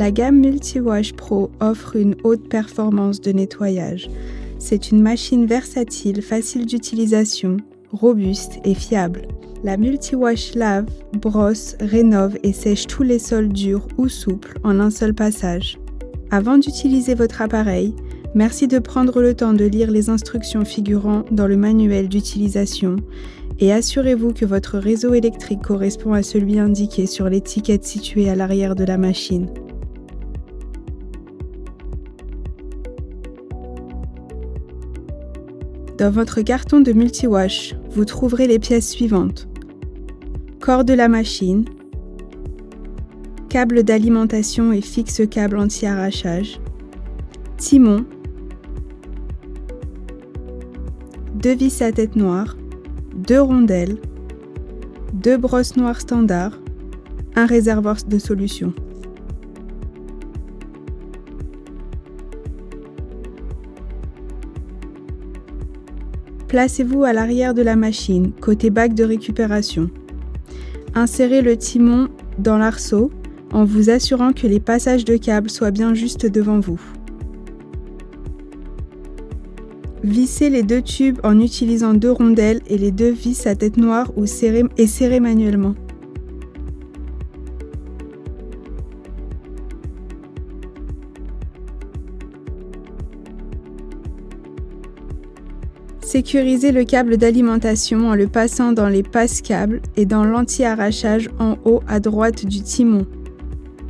La gamme Multi-Wash Pro offre une haute performance de nettoyage. C'est une machine versatile, facile d'utilisation, robuste et fiable. La Multi-Wash lave, brosse, rénove et sèche tous les sols durs ou souples en un seul passage. Avant d'utiliser votre appareil, merci de prendre le temps de lire les instructions figurant dans le manuel d'utilisation et assurez-vous que votre réseau électrique correspond à celui indiqué sur l'étiquette située à l'arrière de la machine. Dans votre carton de Multi-Wash, vous trouverez les pièces suivantes. Corps de la machine, câble d'alimentation et fixe câble anti-arrachage, timon, 2 vis à tête noire, 2 rondelles, 2 brosses noires standard, un réservoir de solution. Placez-vous à l'arrière de la machine, côté bac de récupération. Insérez le timon dans l'arceau en vous assurant que les passages de câbles soient bien juste devant vous. Vissez les 2 tubes en utilisant 2 rondelles et les 2 vis à tête noire ou serrez manuellement. Sécurisez le câble d'alimentation en le passant dans les passes-câbles et dans l'anti-arrachage en haut à droite du timon.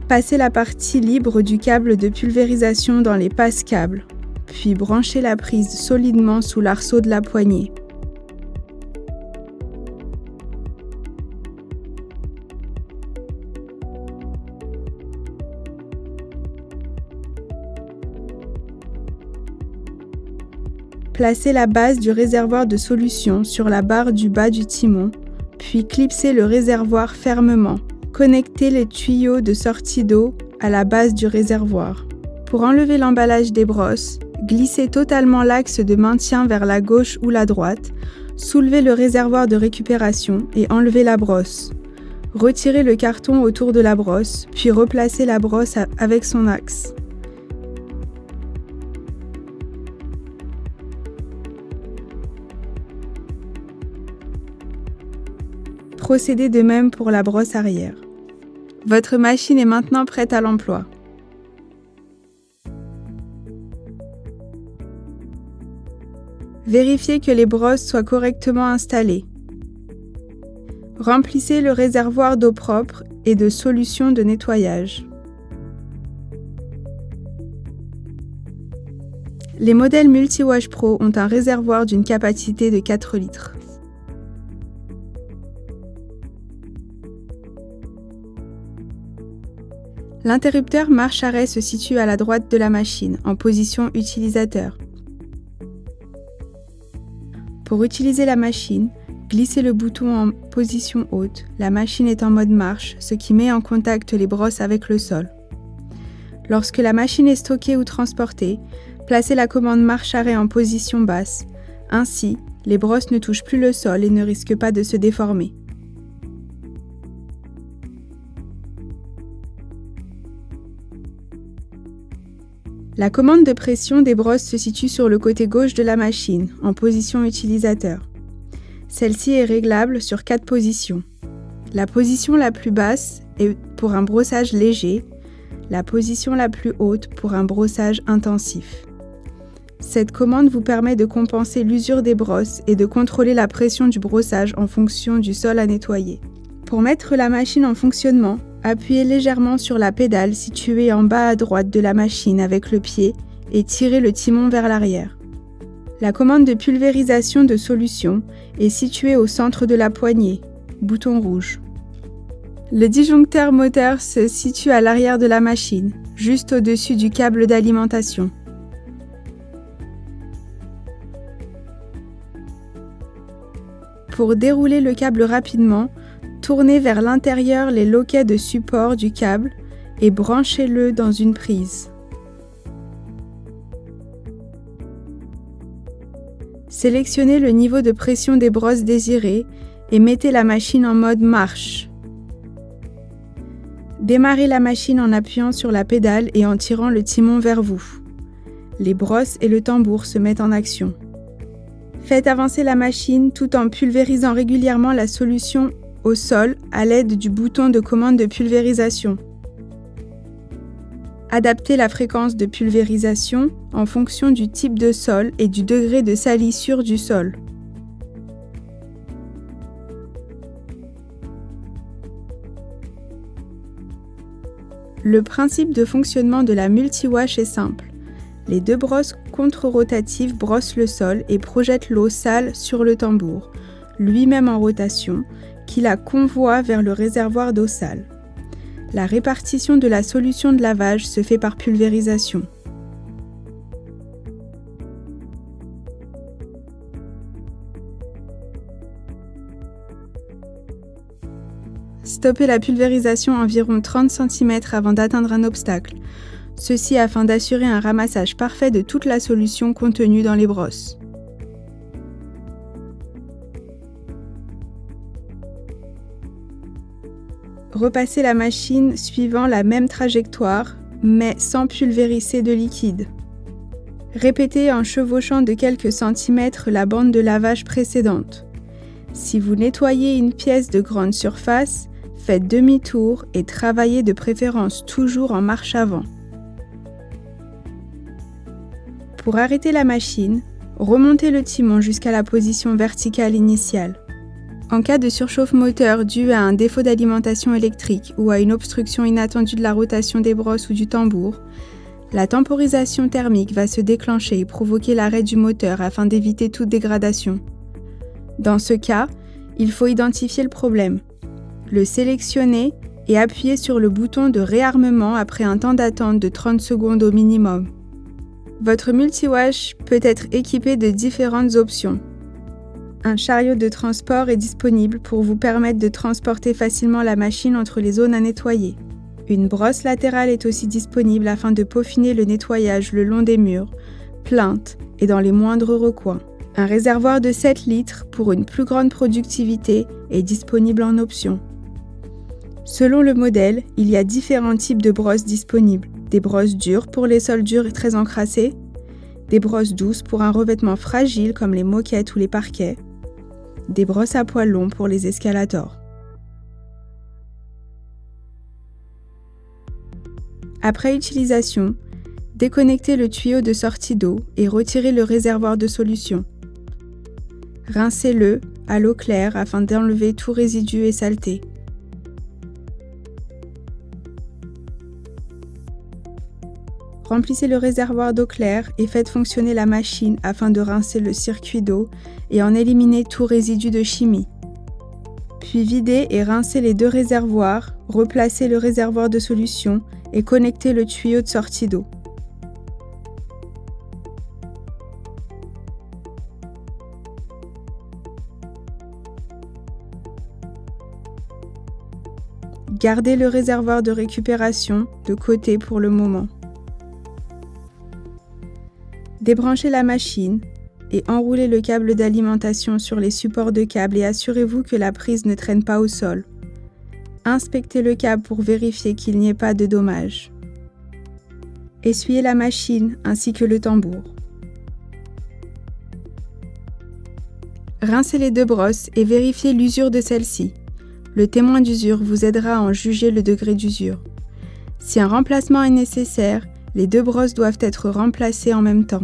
Passez la partie libre du câble de pulvérisation dans les passes-câbles, puis branchez la prise solidement sous l'arceau de la poignée. Placez la base du réservoir de solution sur la barre du bas du timon, puis clipsez le réservoir fermement. Connectez les tuyaux de sortie d'eau à la base du réservoir. Pour enlever l'emballage des brosses, glissez totalement l'axe de maintien vers la gauche ou la droite, soulevez le réservoir de récupération et enlevez la brosse. Retirez le carton autour de la brosse, puis replacez la brosse avec son axe. Procédez de même pour la brosse arrière. Votre machine est maintenant prête à l'emploi. Vérifiez que les brosses soient correctement installées. Remplissez le réservoir d'eau propre et de solution de nettoyage. Les modèles Multi-Wash Pro ont un réservoir d'une capacité de 4 litres. L'interrupteur marche-arrêt se situe à la droite de la machine, en position utilisateur. Pour utiliser la machine, glissez le bouton en position haute. La machine est en mode marche, ce qui met en contact les brosses avec le sol. Lorsque la machine est stockée ou transportée, placez la commande marche-arrêt en position basse. Ainsi, les brosses ne touchent plus le sol et ne risquent pas de se déformer. La commande de pression des brosses se situe sur le côté gauche de la machine, en position utilisateur. Celle-ci est réglable sur 4 positions. La position la plus basse est pour un brossage léger, la position la plus haute pour un brossage intensif. Cette commande vous permet de compenser l'usure des brosses et de contrôler la pression du brossage en fonction du sol à nettoyer. Pour mettre la machine en fonctionnement, appuyez légèrement sur la pédale située en bas à droite de la machine avec le pied et tirez le timon vers l'arrière. La commande de pulvérisation de solution est située au centre de la poignée, bouton rouge. Le disjoncteur moteur se situe à l'arrière de la machine, juste au-dessus du câble d'alimentation. Pour dérouler le câble rapidement, tournez vers l'intérieur les loquets de support du câble et branchez-le dans une prise. Sélectionnez le niveau de pression des brosses désiré et mettez la machine en mode marche. Démarrez la machine en appuyant sur la pédale et en tirant le timon vers vous. Les brosses et le tambour se mettent en action. Faites avancer la machine tout en pulvérisant régulièrement la solution au sol à l'aide du bouton de commande de pulvérisation. Adaptez la fréquence de pulvérisation en fonction du type de sol et du degré de salissure du sol. Le principe de fonctionnement de la multi-wash est simple. Les deux brosses contre-rotatives brossent le sol et projettent l'eau sale sur le tambour, lui-même en rotation, qui la convoie vers le réservoir d'eau sale. La répartition de la solution de lavage se fait par pulvérisation. Stoppez la pulvérisation environ 30 cm avant d'atteindre un obstacle, ceci afin d'assurer un ramassage parfait de toute la solution contenue dans les brosses. Repassez la machine suivant la même trajectoire, mais sans pulvériser de liquide. Répétez en chevauchant de quelques centimètres la bande de lavage précédente. Si vous nettoyez une pièce de grande surface, faites demi-tour et travaillez de préférence toujours en marche avant. Pour arrêter la machine, remontez le timon jusqu'à la position verticale initiale. En cas de surchauffe moteur due à un défaut d'alimentation électrique ou à une obstruction inattendue de la rotation des brosses ou du tambour, la temporisation thermique va se déclencher et provoquer l'arrêt du moteur afin d'éviter toute dégradation. Dans ce cas, il faut identifier le problème, le sélectionner et appuyer sur le bouton de réarmement après un temps d'attente de 30 secondes au minimum. Votre multi-wash peut être équipé de différentes options. Un chariot de transport est disponible pour vous permettre de transporter facilement la machine entre les zones à nettoyer. Une brosse latérale est aussi disponible afin de peaufiner le nettoyage le long des murs, plinthes et dans les moindres recoins. Un réservoir de 7 litres pour une plus grande productivité est disponible en option. Selon le modèle, il y a différents types de brosses disponibles. Des brosses dures pour les sols durs et très encrassés, des brosses douces pour un revêtement fragile comme les moquettes ou les parquets, des brosses à poils longs pour les escalators. Après utilisation, déconnectez le tuyau de sortie d'eau et retirez le réservoir de solution. Rincez-le à l'eau claire afin d'enlever tout résidu et saleté. Remplissez le réservoir d'eau claire et faites fonctionner la machine afin de rincer le circuit d'eau et en éliminer tout résidu de chimie. Puis videz et rincez les deux réservoirs, replacez le réservoir de solution et connectez le tuyau de sortie d'eau. Gardez le réservoir de récupération de côté pour le moment. Débranchez la machine et enroulez le câble d'alimentation sur les supports de câble et assurez-vous que la prise ne traîne pas au sol. Inspectez le câble pour vérifier qu'il n'y ait pas de dommages. Essuyez la machine ainsi que le tambour. Rincez les deux brosses et vérifiez l'usure de celle-ci. Le témoin d'usure vous aidera à en juger le degré d'usure. Si un remplacement est nécessaire, les deux brosses doivent être remplacées en même temps.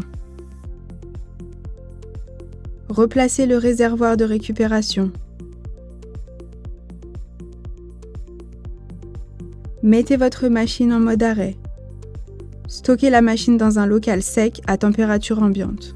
Replacez le réservoir de récupération. Mettez votre machine en mode arrêt. Stockez la machine dans un local sec à température ambiante.